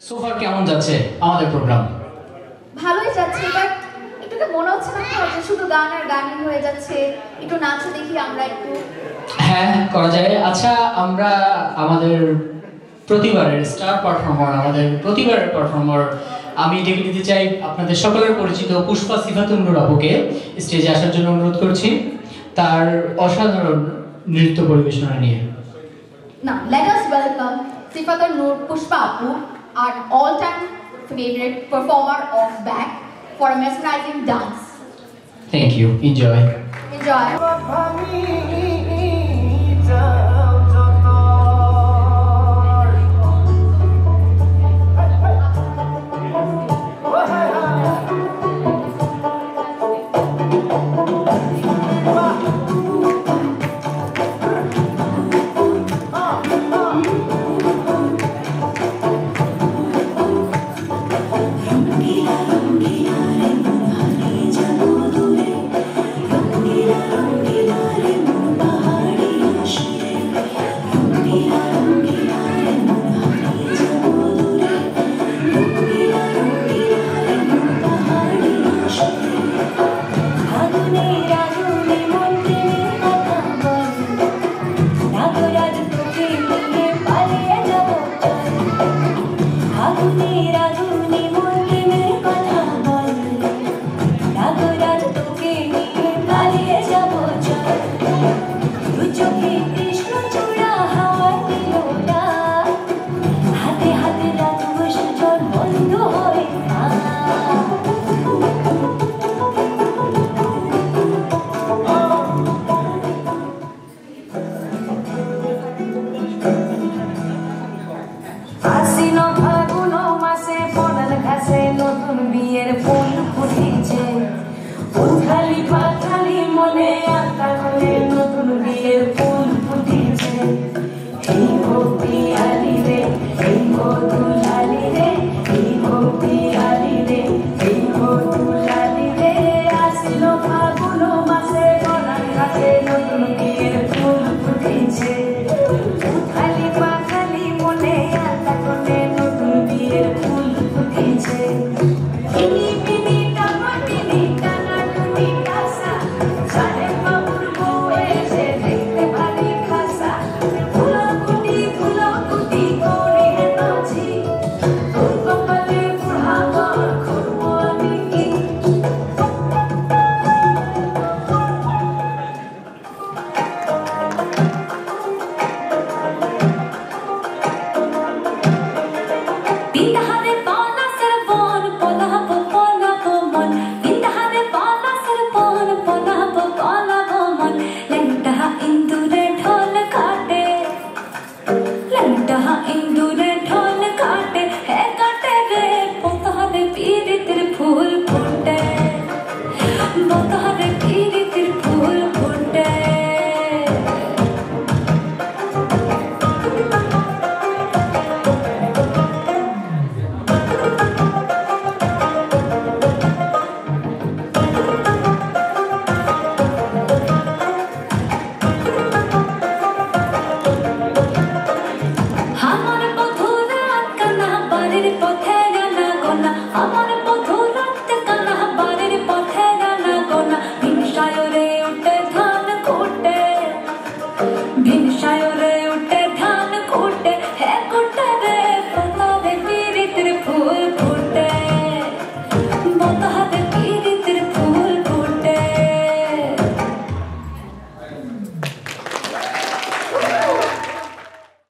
সোফার কেমন যাচ্ছে আমাদের প্রোগ্রাম? ভালোই যাচ্ছে, বাট একটু তো মনে হচ্ছে না তো যে শুধু গান আর গানই হয়ে যাচ্ছে, একটু নাচও দেখি আমরা একটু। হ্যাঁ, করা যায়। আচ্ছা, আমরা আমাদের প্রতিবারের স্টার পারফর্মার, আমি ডেকে নিতে চাই আপনাদের সকলের পরিচিত পুষ্পা সিফাতুন নূর আপুকে স্টেজে আসার জন্য অনুরোধ করছি তার অসাধারণ নৃত্য পরিবেশনা নিয়ে। Now, let us welcome Sifatun Noor Pushpa Apu, our all-time favorite performer of back for a mesmerizing dance. Thank you. Enjoy. Enjoy. Pinta